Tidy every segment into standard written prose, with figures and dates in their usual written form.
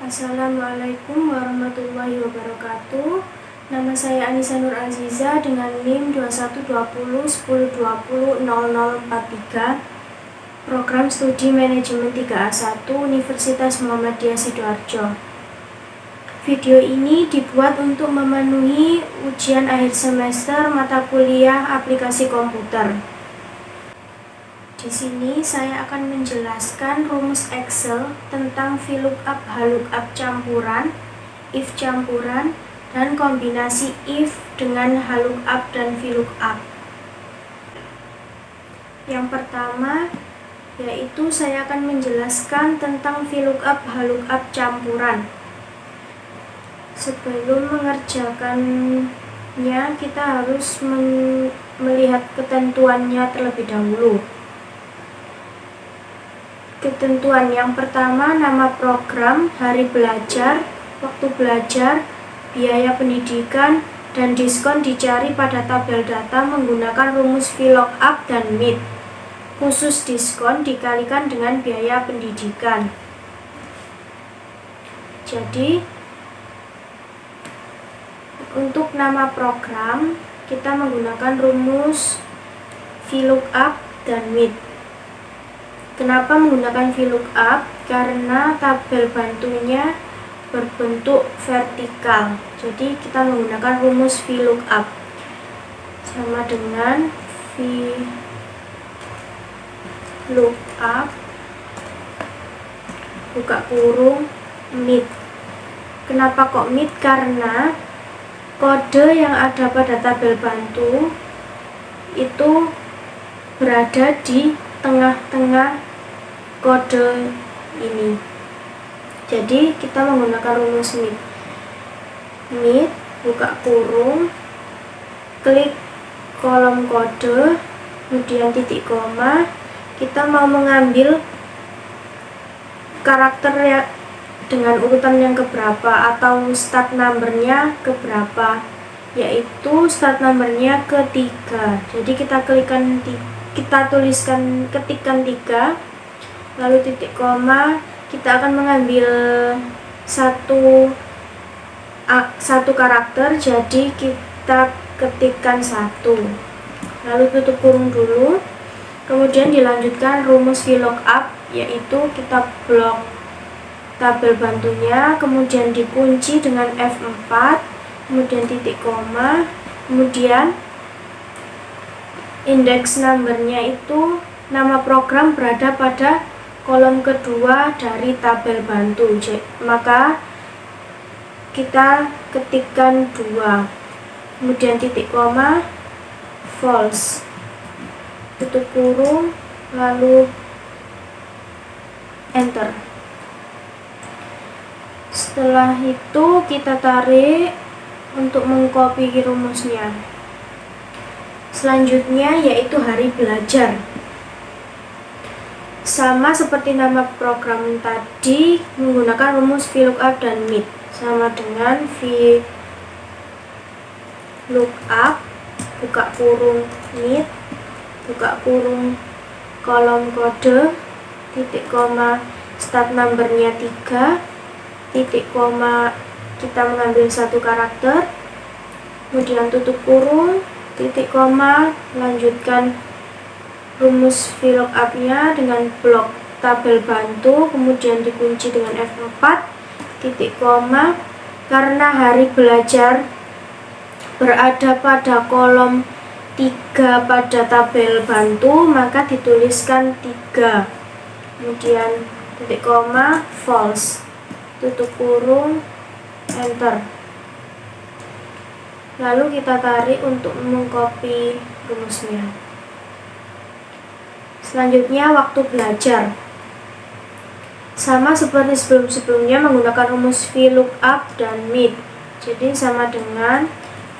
Assalamualaikum warahmatullahi wabarakatuh. Nama saya Anissa Nur Aziza dengan NIM 212010200043, Program Studi Manajemen 3A1 Universitas Muhammadiyah Sidoarjo. Video ini dibuat untuk memenuhi ujian akhir semester mata kuliah aplikasi komputer. Di sini saya akan menjelaskan rumus Excel tentang VLOOKUP, HLOOKUP campuran, if campuran, dan kombinasi if dengan HLOOKUP dan VLOOKUP. Yang pertama yaitu saya akan menjelaskan tentang VLOOKUP, HLOOKUP campuran. Sebelum mengerjakannya, kita harus melihat ketentuannya terlebih dahulu. Ketentuan yang pertama, nama program, hari belajar, waktu belajar, biaya pendidikan, dan diskon dicari pada tabel data menggunakan rumus VLOOKUP dan MIT. Khusus diskon dikalikan dengan biaya pendidikan. Jadi, untuk nama program, kita menggunakan rumus VLOOKUP dan MIT. Kenapa menggunakan VLOOKUP? Karena tabel bantunya berbentuk vertikal. Jadi kita menggunakan rumus VLOOKUP sama dengan VLOOKUP buka kurung MIT. Kenapa kok MIT? Karena kode yang ada pada tabel bantu itu berada di tengah-tengah kode ini. Jadi kita menggunakan rumus MIT. MIT buka kurung, klik kolom kode, kemudian titik koma. Kita mau mengambil karakter ya dengan urutan yang keberapa atau start numbernya keberapa, yaitu start numbernya ketiga. Jadi kita ketikkan 3, lalu titik koma. Kita akan mengambil satu karakter, jadi kita ketikkan 1, lalu tutup kurung dulu. Kemudian dilanjutkan rumus VLOOKUP, yaitu kita blok tabel bantunya, kemudian dikunci dengan F4, kemudian titik koma, kemudian indeks numbernya itu nama program berada pada kolom kedua dari tabel bantu. Maka kita ketikkan 2, kemudian titik koma, false, tutup kurung, lalu enter. Setelah itu kita tarik untuk mengcopy rumusnya. Selanjutnya yaitu hari belajar. Sama seperti nama program tadi, menggunakan rumus VLOOKUP dan MIT. Sama dengan VLOOKUP buka kurung MIT buka kurung kolom kode, titik koma, start numbernya 3, titik koma, kita mengambil satu karakter, kemudian tutup kurung, titik koma, lanjutkan rumus VLOOKUP-nya dengan blok tabel bantu, kemudian dikunci dengan F4, titik koma. Karena hari belajar berada pada kolom 3 pada tabel bantu, maka dituliskan 3, kemudian titik koma, false, tutup kurung, enter. Lalu kita tarik untuk mengcopy rumusnya. Selanjutnya waktu belajar. Sama seperti sebelum-sebelumnya menggunakan rumus VLOOKUP dan MIT. Jadi sama dengan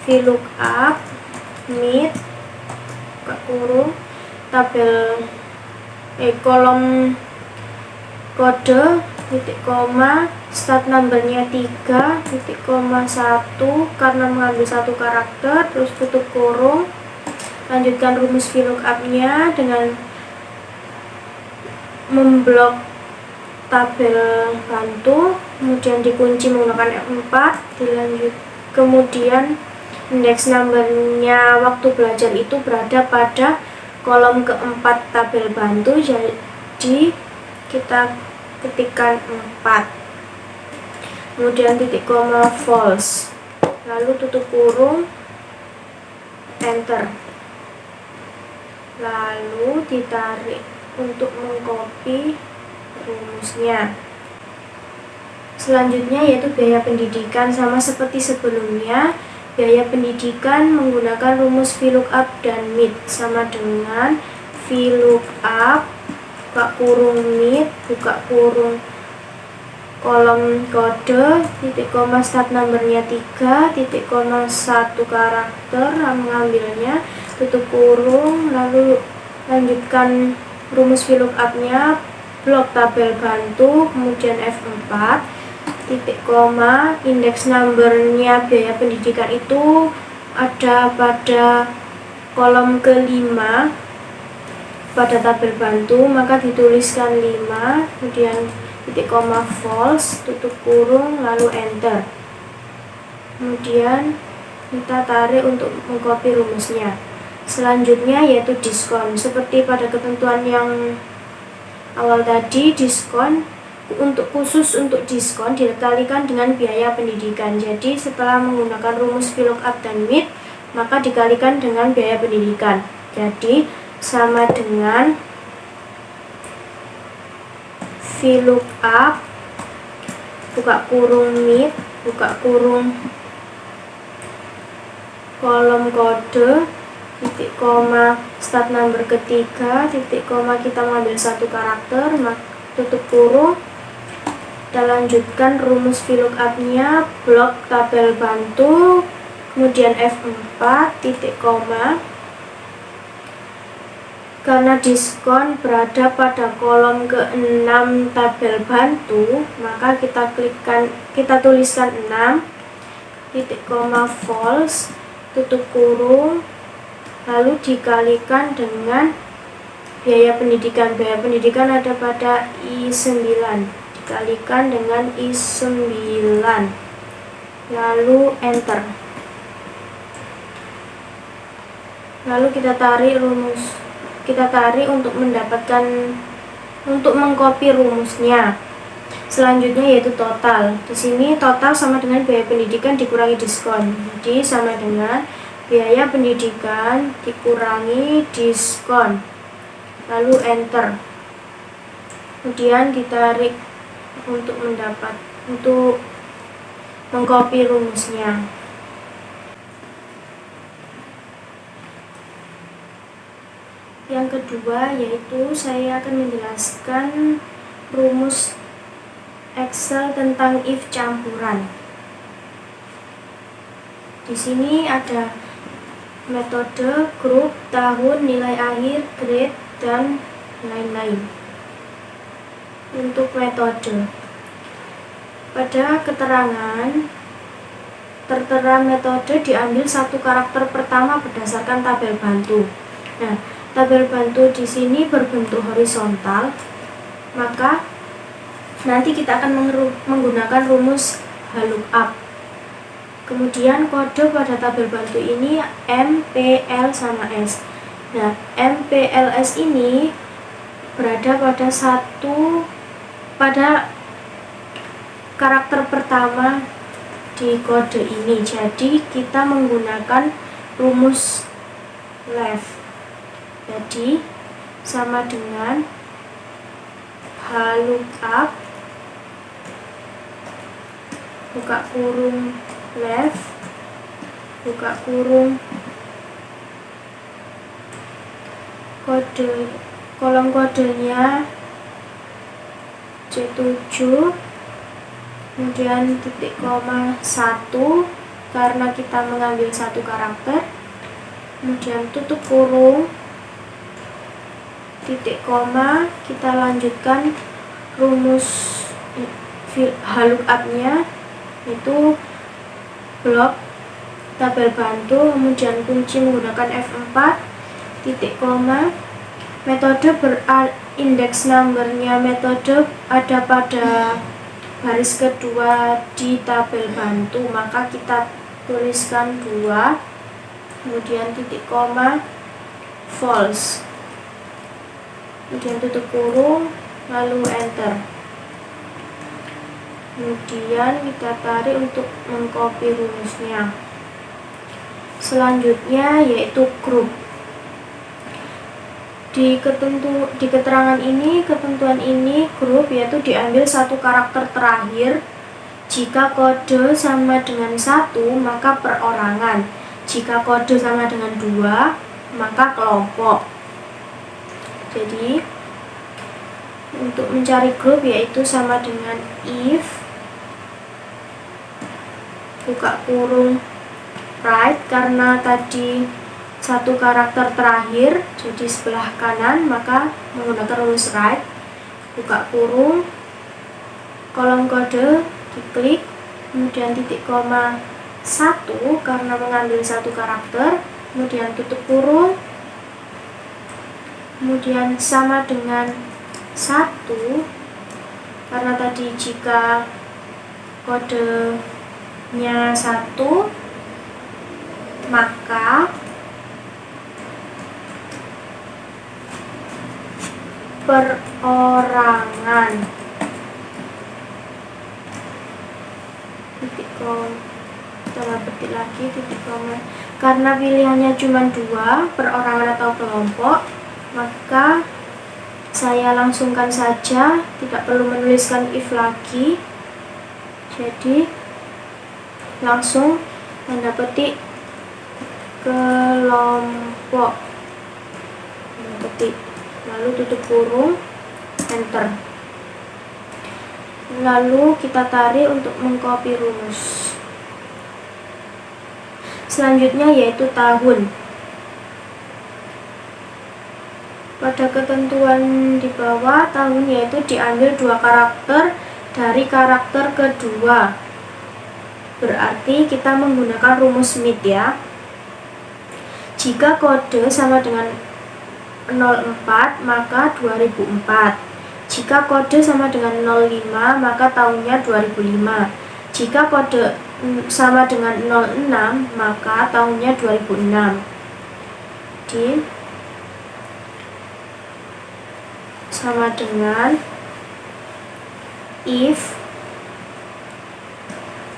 VLOOKUP, MIT, buka kurung, kolom kode, titik koma, start numbernya 3, titik koma 1 karena mengambil satu karakter, terus tutup kurung. Lanjutkan rumus VLOOKUP-nya dengan memblok tabel bantu, kemudian dikunci menggunakan F4, dilanjut. Kemudian indeks numbernya waktu belajar itu berada pada kolom keempat tabel bantu, jadi kita ketikkan 4, kemudian titik koma false, lalu tutup kurung, enter, lalu ditarik untuk mengcopy rumusnya. Selanjutnya yaitu biaya pendidikan. Sama seperti sebelumnya, biaya pendidikan menggunakan rumus VLOOKUP dan MIT, sama dengan VLOOKUP buka kurung MIT buka kurung kolom kode, titik koma start numbernya 3, titik koma 1 karakter, mengambilnya, tutup kurung, lalu lanjutkan rumus VLOOKUP-nya, blok tabel bantu, kemudian F4, titik koma, indeks numbernya biaya pendidikan itu ada pada kolom kelima pada tabel bantu, maka dituliskan 5, kemudian titik koma false, tutup kurung, lalu enter. Kemudian kita tarik untuk mengcopy rumusnya. Selanjutnya yaitu diskon. Seperti pada ketentuan yang awal tadi, diskon khusus untuk diskon dikalikan dengan biaya pendidikan. Jadi setelah menggunakan rumus VLOOKUP dan MIT, maka dikalikan dengan biaya pendidikan. Jadi sama dengan VLOOKUP buka kurung MIT buka kurung kolom kode, titik koma start number ketiga, titik koma kita mengambil 1 karakter, tutup kurung, kita lanjutkan rumus VLOOKUP-nya, blok tabel bantu, kemudian F4, titik koma. Karena diskon berada pada kolom ke-6 tabel bantu, maka kita tuliskan 6, titik koma false, tutup kurung, lalu dikalikan dengan biaya pendidikan. Biaya pendidikan ada pada I9, dikalikan dengan I9, lalu enter. Lalu kita tarik untuk mengcopy rumusnya. Selanjutnya yaitu total. Di sini total sama dengan biaya pendidikan dikurangi diskon. Jadi sama dengan biaya pendidikan dikurangi diskon. Lalu enter. Kemudian ditarik untuk mengcopy rumusnya. Yang kedua yaitu saya akan menjelaskan rumus Excel tentang if campuran. Di sini ada metode, grup, tahun, nilai akhir, grade, dan lain-lain. Untuk metode, pada keterangan tertera metode diambil 1 karakter pertama berdasarkan tabel bantu. Nah, tabel bantu di sini berbentuk horizontal, maka nanti kita akan menggunakan rumus VLOOKUP. Kemudian kode pada tabel bantu ini MPL sama S. Nah, MPLS ini berada pada karakter pertama di kode ini. Jadi kita menggunakan rumus left. Jadi sama dengan VLOOKUP buka kurung left buka kurung kode, kolom kodenya C7, kemudian titik koma 1 karena kita mengambil 1 karakter, kemudian tutup kurung, titik koma, kita lanjutkan rumus VLOOKUP-nya, itu blok tabel bantu, kemudian kunci menggunakan F4, titik koma, metode indeks numbernya metode ada pada baris kedua di tabel bantu, maka kita tuliskan 2, kemudian titik koma, false, kemudian tutup kurung, lalu enter. Kemudian kita tarik untuk mengcopy rumusnya. Selanjutnya yaitu grup. Di keterangan ini, ketentuan ini grup yaitu diambil satu karakter terakhir. Jika kode sama dengan 1, maka perorangan. Jika kode sama dengan 2, maka kelompok. Jadi untuk mencari grup yaitu sama dengan if buka kurung right, karena tadi satu karakter terakhir jadi sebelah kanan, maka menggunakan rumus right, buka kurung, kolom kode diklik, kemudian titik koma 1 karena mengambil satu karakter, kemudian tutup kurung, kemudian sama dengan 1 karena tadi jika kodenya 1, maka perorangan. Titik koma, kita petik lagi titik koma. Karena pilihannya cuma 2, perorangan atau kelompok, maka saya langsungkan saja, tidak perlu menuliskan if lagi. Jadi langsung tanda petik kelompok, tanda petik, lalu tutup kurung, enter. Lalu kita tarik untuk mengcopy rumus. Selanjutnya yaitu tahun. Pada ketentuan di bawah, tahun yaitu diambil 2 karakter dari karakter kedua. Berarti kita menggunakan rumus Smith ya. Jika kode sama dengan 04, maka 2004. Jika kode sama dengan 05, maka tahunnya 2005. Jika kode sama dengan 06, maka tahunnya 2006. Jadi sama dengan if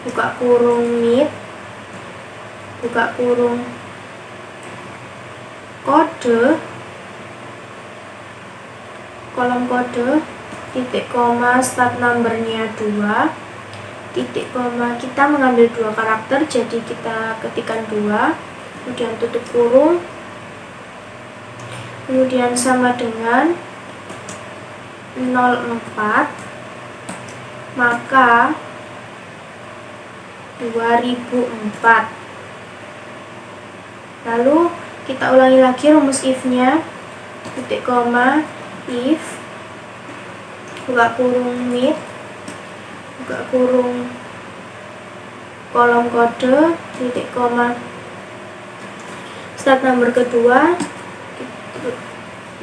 buka kurung mit buka kurung kode kolom kode titik koma start numbernya 2 titik koma, kita mengambil 2 karakter jadi kita ketikkan 2, kemudian tutup kurung, kemudian sama dengan 04, maka 2004. Lalu kita ulangi lagi rumus if-nya, titik koma, if buka kurung mit buka kurung kolom kode titik koma start number kedua,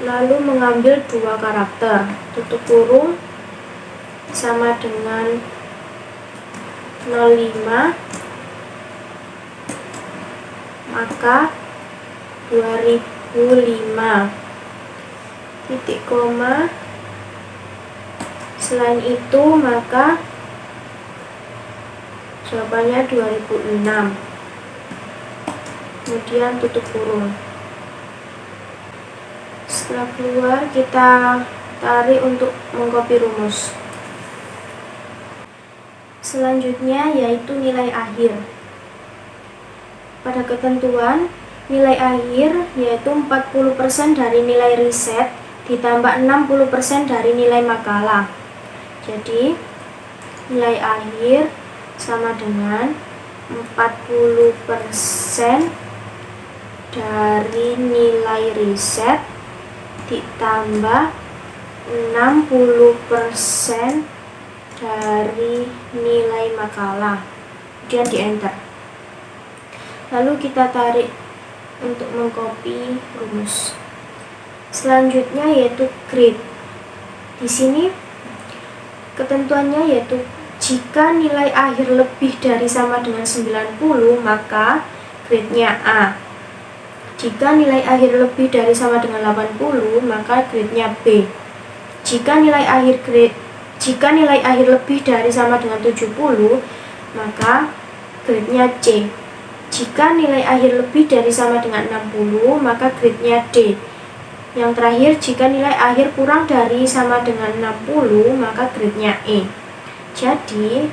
lalu mengambil 2 karakter, tutup kurung, sama dengan 05, maka 2005 titik koma. Selain itu maka jawabannya 2006, kemudian tutup kurung. Setelah keluar kita tarik untuk mengcopy rumus. Selanjutnya yaitu nilai akhir. Pada ketentuan nilai akhir yaitu 40% dari nilai riset ditambah 60% dari nilai makalah. Jadi nilai akhir sama dengan 40% dari nilai riset ditambah 60% dari nilai makalah, kemudian di enter. Lalu kita tarik untuk mengcopy rumus. Selanjutnya yaitu grade. Di sini ketentuannya yaitu Jika nilai akhir lebih dari sama dengan 90, maka grade-nya A. Jika nilai akhir lebih dari sama dengan 80, maka grade-nya B. Jika nilai akhir lebih dari sama dengan 70, maka grade-nya C. Jika nilai akhir lebih dari sama dengan 60, maka grade-nya D. Yang terakhir, jika nilai akhir kurang dari sama dengan 60, maka grade-nya E. Jadi,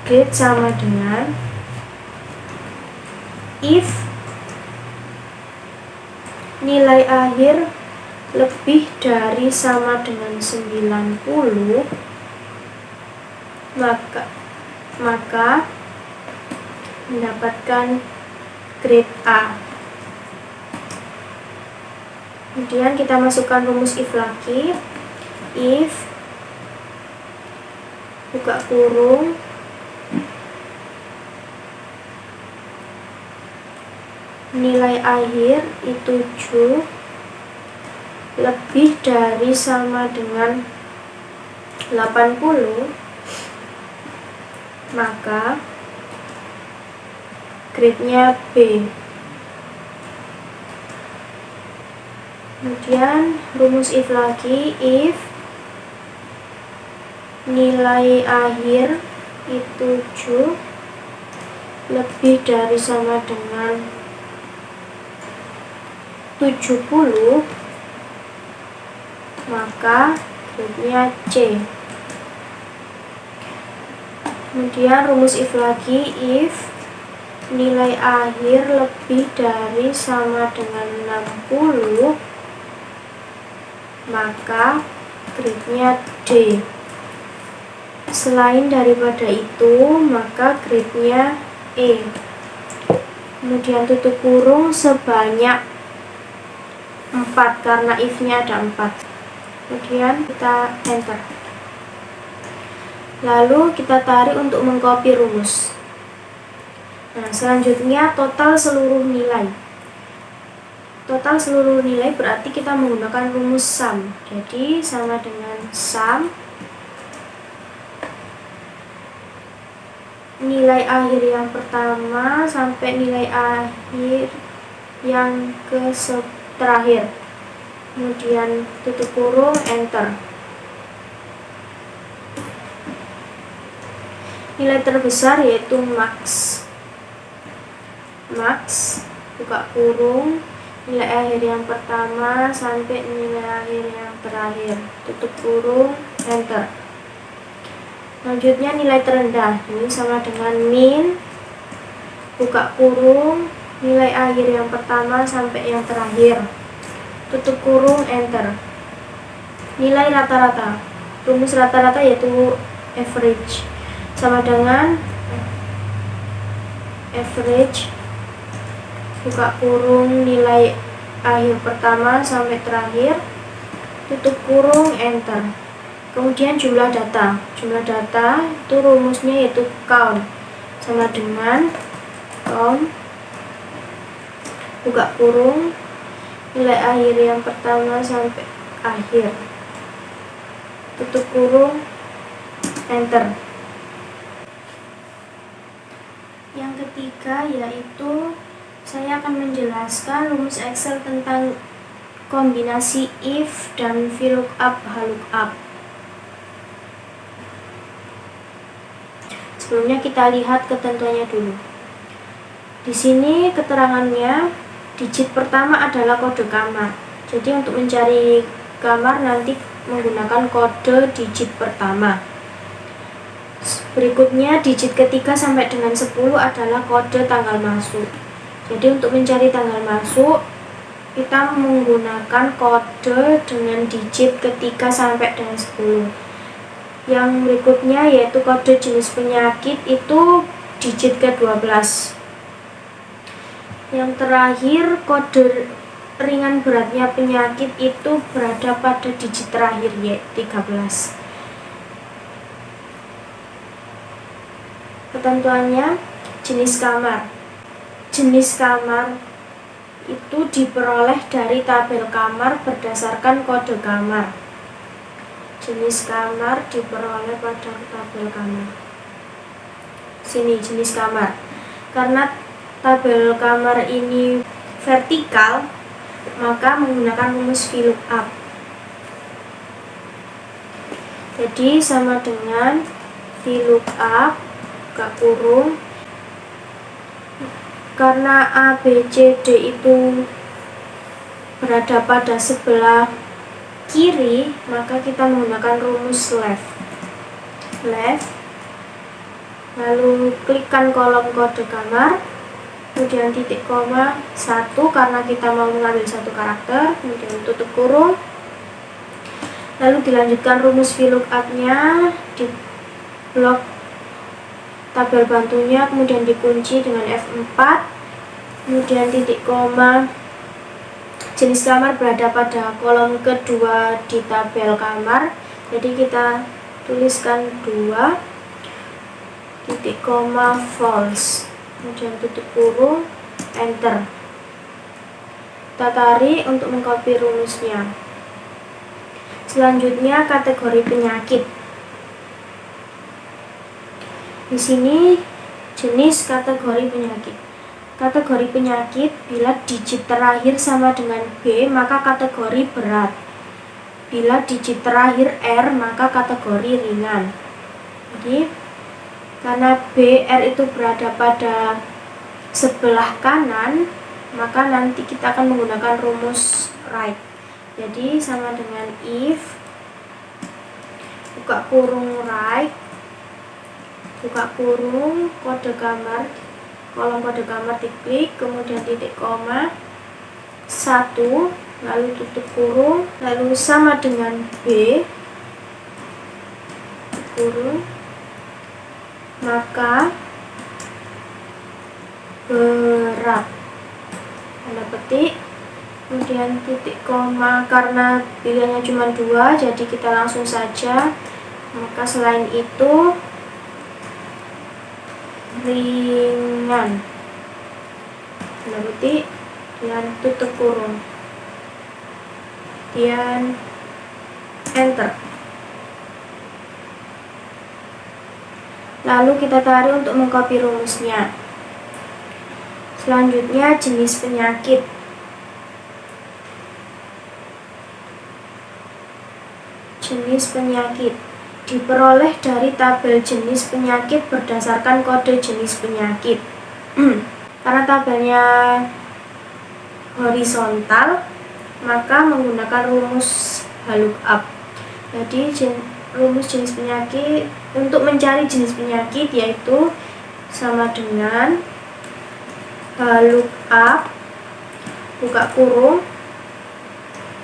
grade sama dengan if nilai akhir lebih dari sama dengan 90, maka mendapatkan grade A. Kemudian kita masukkan rumus if lagi. If buka kurung nilai akhir itu 7 lebih dari sama dengan 80, maka grade-nya B. Kemudian rumus if lagi. If nilai akhir itu 7 lebih dari sama dengan 70, maka grade-nya C. Kemudian rumus if lagi. If nilai akhir lebih dari sama dengan 60, maka grade-nya D. Selain daripada itu, maka grade-nya E. Kemudian tutup kurung sebanyak 4 karena if-nya ada 4. Kemudian kita enter. Lalu kita tarik untuk mengcopy rumus. Nah, selanjutnya total seluruh nilai. Total seluruh nilai berarti kita menggunakan rumus sum. Jadi sama dengan sum nilai akhir yang pertama sampai nilai akhir yang terakhir. Kemudian tutup kurung, enter. Nilai terbesar yaitu max. Buka kurung nilai akhir yang pertama sampai nilai akhir yang terakhir. Tutup kurung, enter. Selanjutnya nilai terendah, ini sama dengan min, buka kurung, nilai akhir yang pertama sampai yang terakhir, tutup kurung, enter. Nilai rata-rata, rumus rata-rata yaitu average, sama dengan average, buka kurung, nilai akhir pertama sampai terakhir, tutup kurung, enter. Kemudian jumlah data itu rumusnya yaitu count, sama dengan count, buka kurung, nilai akhir yang pertama sampai akhir, tutup kurung, enter. Yang ketiga yaitu saya akan menjelaskan rumus Excel tentang kombinasi if dan VLOOKUP, HLOOKUP. Sebelumnya kita lihat ketentuannya dulu. Di sini keterangannya, digit pertama adalah kode kamar. Jadi untuk mencari kamar nanti menggunakan kode digit pertama. Berikutnya digit ketiga sampai dengan 10 adalah kode tanggal masuk. Jadi untuk mencari tanggal masuk kita menggunakan kode dengan digit ketiga sampai dengan 10. Yang berikutnya yaitu kode jenis penyakit itu digit ke-12. Yang terakhir kode ringan beratnya penyakit itu berada pada digit terakhir yaitu 13. Ketentuannya jenis kamar. Jenis kamar itu diperoleh dari tabel kamar berdasarkan kode kamar. jenis kamar diperoleh pada tabel kamar. Sini jenis kamar. Karena tabel kamar ini vertikal, maka menggunakan rumus VLOOKUP. Jadi sama dengan VLOOKUP buka kurung, karena A, B, C, D itu berada pada sebelah kiri, maka kita menggunakan rumus left. Lalu klikkan kolom kode kamar, kemudian titik koma 1 karena kita mau mengambil satu karakter, kemudian tutup kurung. Lalu dilanjutkan rumus VLOOKUP-nya di blok tabel bantunya, kemudian dikunci dengan F4, kemudian titik koma. Jenis kamar berada pada kolom kedua di tabel kamar, jadi kita tuliskan 2, titik koma false, kemudian tutup kurung, enter. Kita tarik untuk mengcopy rumusnya. Selanjutnya kategori penyakit. Di sini jenis kategori penyakit. Kategori penyakit, bila digit terakhir sama dengan B, maka kategori berat. Bila digit terakhir R, maka kategori ringan. Jadi, karena B, R itu berada pada sebelah kanan, maka nanti kita akan menggunakan rumus right. Jadi, sama dengan if, buka kurung right, buka kurung, kode kamar, kolom kode kamar diklik, kemudian titik koma 1, lalu tutup kurung, lalu sama dengan B, kurung, maka berat, tanda petik, kemudian titik koma, karena pilihannya cuma 2, jadi kita langsung saja, maka selain itu ringan, tanda petik, dan tutup kurung, kemudian enter. Lalu kita tarik untuk mengcopy rumusnya. Selanjutnya jenis penyakit. Jenis penyakit diperoleh dari tabel jenis penyakit berdasarkan kode jenis penyakit. Karena tabelnya horizontal, maka menggunakan rumus VLOOKUP. Jadi rumus jenis penyakit, untuk mencari jenis penyakit yaitu sama dengan VLOOKUP buka kurung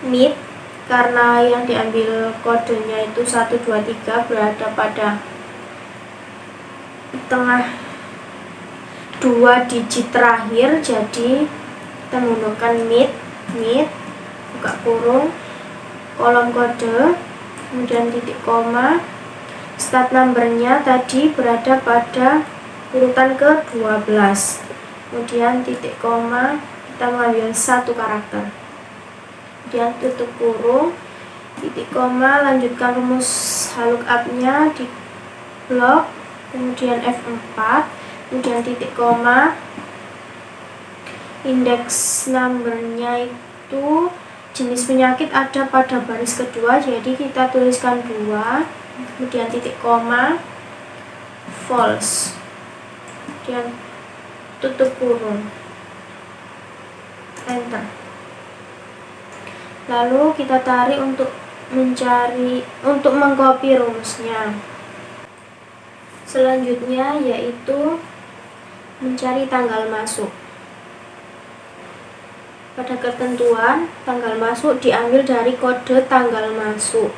NEED, karena yang diambil kodenya itu 1, 2, 3 berada pada tengah 2 digit terakhir, jadi kita menggunakan NEED, buka kurung, kolom kode, kemudian titik koma, start numbernya tadi berada pada urutan ke-12, kemudian titik koma, kita mengambil satu karakter, kemudian tutup kurung, titik koma, lanjutkan rumus VLOOKUP-nya di blok, kemudian F4, kemudian titik koma, indeks numbernya itu jenis penyakit ada pada baris kedua, jadi kita tuliskan 2, kemudian titik koma, false, kemudian tutup kurung, enter. Lalu kita tarik untuk mengcopy rumusnya. Selanjutnya yaitu mencari tanggal masuk. Pada ketentuan, tanggal masuk diambil dari kode tanggal masuk.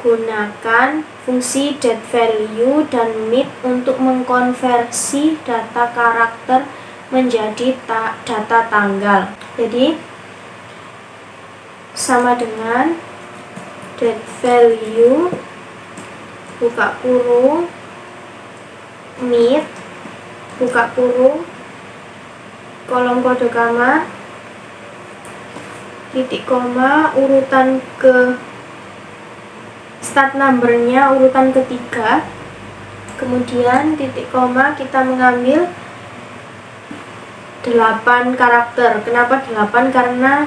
Gunakan fungsi date_value dan MID untuk mengkonversi data karakter menjadi data tanggal. Jadi sama dengan date_value buka kurung MID buka kurung kolom kode kamar titik koma urutan ke start numbernya urutan ketiga, kemudian titik koma kita mengambil 8 karakter. Kenapa 8? Karena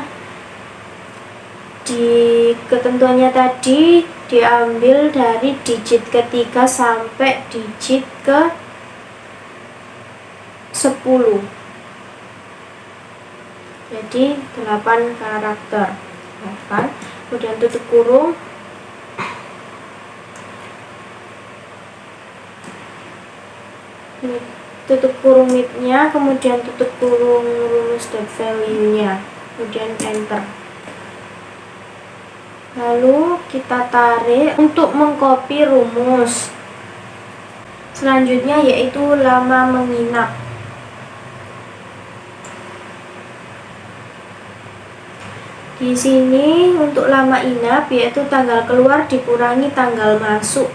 di ketentuannya tadi diambil dari digit ketiga sampai digit ke 10. Jadi 8 karakter. 8. Kemudian tutup kurung. Ini tutup kurung midnya, kemudian tutup kurung rumus.value-nya, kemudian enter. Lalu kita tarik untuk mengcopy rumus. Selanjutnya yaitu lama menginap. Di sini untuk lama inap yaitu tanggal keluar dikurangi tanggal masuk.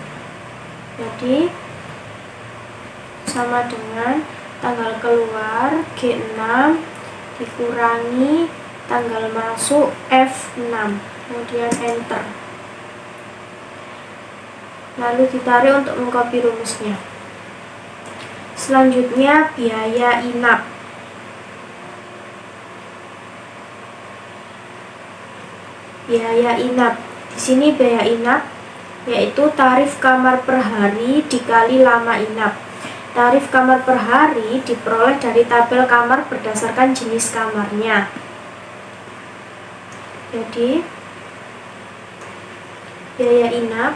Jadi sama dengan tanggal keluar G6 dikurangi tanggal masuk F6. Kemudian enter. Lalu ditarik untuk mengcopy rumusnya. Selanjutnya biaya inap. Biaya inap. Di sini biaya inap yaitu tarif kamar per hari dikali lama inap. Tarif kamar per hari diperoleh dari tabel kamar berdasarkan jenis kamarnya. Jadi biaya inap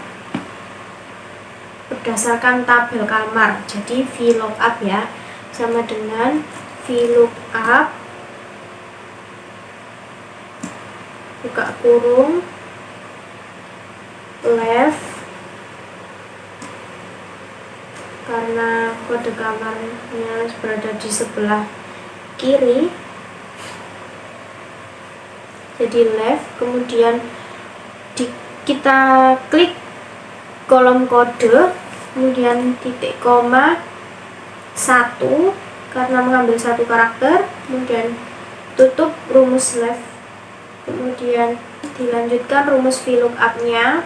berdasarkan tabel kamar. Jadi VLOOKUP ya, sama dengan VLOOKUP buka kurung left, karena kode kamarnya berada di sebelah kiri, jadi left. Kemudian kita klik kolom kode, kemudian titik koma 1 karena mengambil 1 karakter, kemudian tutup rumus left, kemudian dilanjutkan rumus VLOOKUP-nya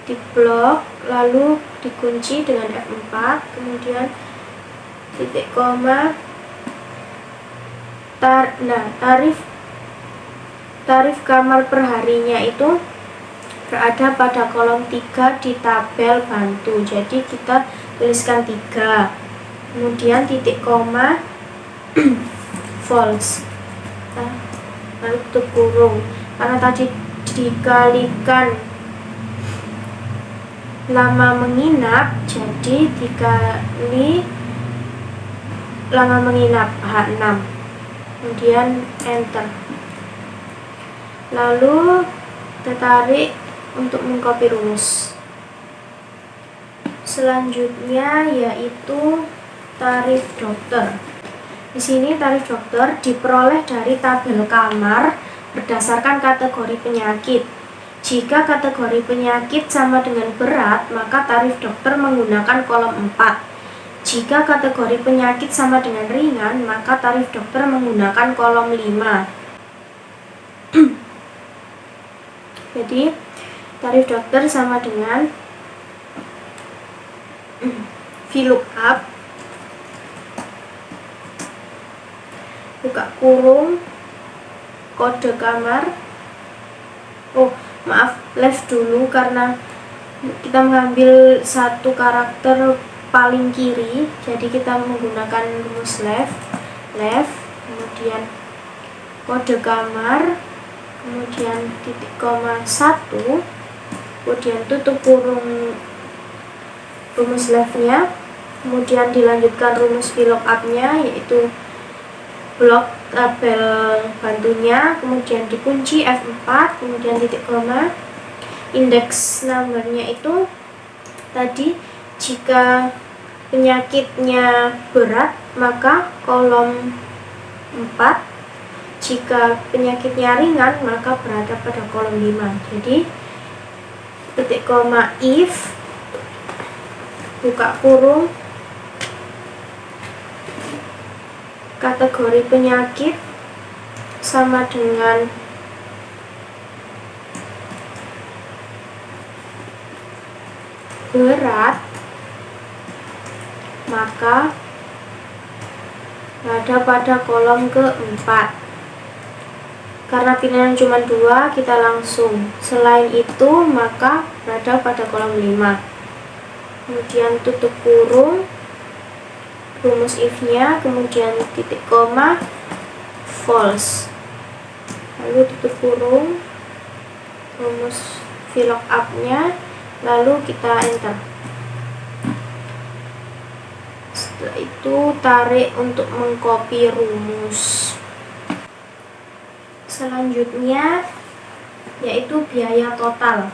di blok, lalu dikunci dengan F4, kemudian titik koma tarif kamar per harinya itu berada pada kolom 3 di tabel bantu. Jadi kita tuliskan 3, kemudian titik koma false, lalu tutup kurung. Karena tadi dikalikan lama menginap, jadi dikali lama menginap H6, kemudian enter. Lalu tertarik untuk mengcopy rumus. Selanjutnya yaitu tarif dokter. Di sini tarif dokter diperoleh dari tabel kamar berdasarkan kategori penyakit. Jika kategori penyakit sama dengan berat, maka tarif dokter menggunakan kolom 4. Jika kategori penyakit sama dengan ringan, maka tarif dokter menggunakan kolom 5. Jadi tarif dokter sama dengan VLOOKUP buka kurung kode kamar. Left dulu karena kita mengambil 1 karakter paling kiri, jadi kita menggunakan rumus left, kemudian kode kamar, kemudian titik koma 1, kemudian tutup kurung rumus leftnya, kemudian dilanjutkan rumus VLOOKUP-nya yaitu blok tabel bantunya, kemudian dikunci F4, kemudian titik koma. Indeks numbernya itu tadi jika penyakitnya berat maka kolom 4, jika penyakitnya ringan maka berada pada kolom 5. Jadi titik koma if buka kurung kategori penyakit sama dengan berat, maka berada pada kolom keempat. Karena pilihan cuma 2, kita langsung. Selain itu, maka berada pada kolom 5. Kemudian tutup kurung, rumus if-nya, kemudian titik koma, false. Lalu tutup kurung, rumus VLOOKUP-nya, lalu kita enter. Setelah itu tarik untuk mengcopy rumus. Selanjutnya yaitu biaya total.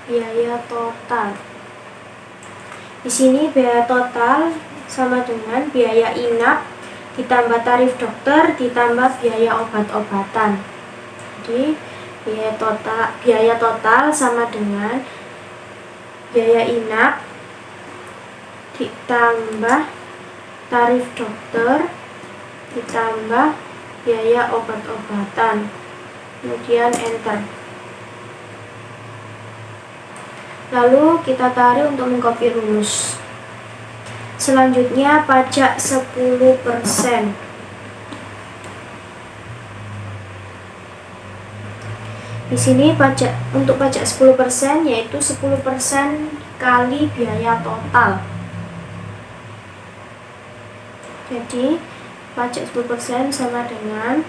Biaya total. Di sini biaya total sama dengan biaya inap ditambah tarif dokter ditambah biaya obat-obatan. Jadi biaya total sama dengan biaya inap ditambah tarif dokter ditambah biaya obat-obatan, kemudian enter. Lalu kita tarik untuk mengcopy rumus. Selanjutnya pajak 10%. Di sini untuk pajak 10% yaitu 10% kali biaya total. Jadi pajak 10% sama dengan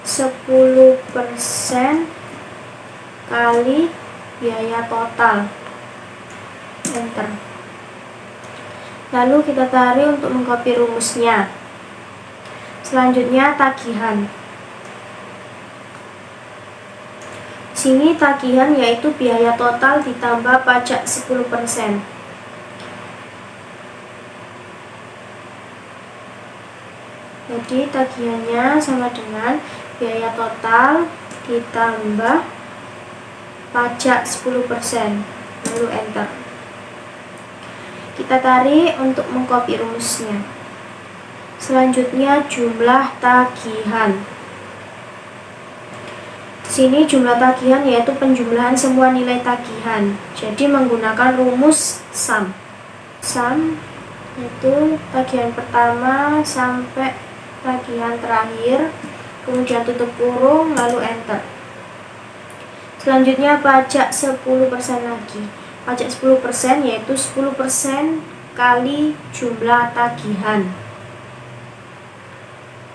10% kali biaya total. Enter. Lalu kita tarik untuk mengcopy rumusnya. Selanjutnya tagihan. Sini tagihan yaitu biaya total ditambah pajak 10%. Jadi tagihannya sama dengan biaya total ditambah pajak 10%. Lalu enter. Kita tarik untuk mengcopy rumusnya. Selanjutnya jumlah tagihan. Sini jumlah tagihan yaitu penjumlahan semua nilai tagihan. Jadi menggunakan rumus sum. Sum itu tagihan pertama sampai tagihan terakhir, kemudian tutup kurung, lalu enter. Selanjutnya pajak 10% lagi. Pajak 10% yaitu 10% kali jumlah tagihan.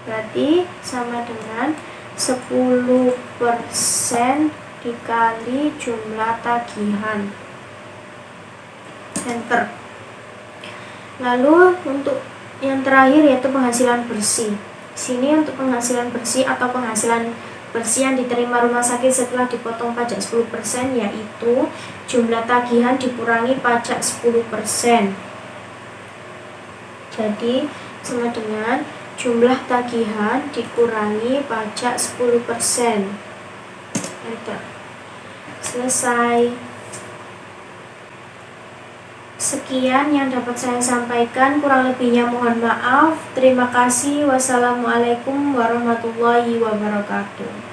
Berarti sama dengan 10% dikali jumlah tagihan. Enter. Lalu untuk yang terakhir yaitu penghasilan bersih. Sini untuk penghasilan bersih atau penghasilan bersih yang diterima rumah sakit setelah dipotong pajak 10% yaitu jumlah tagihan dikurangi pajak 10%. Jadi sama dengan jumlah tagihan dikurangi pajak 10%. Enter. Selesai. Sekian yang dapat saya sampaikan, kurang lebihnya mohon maaf. Terima kasih. Wassalamualaikum warahmatullahi wabarakatuh.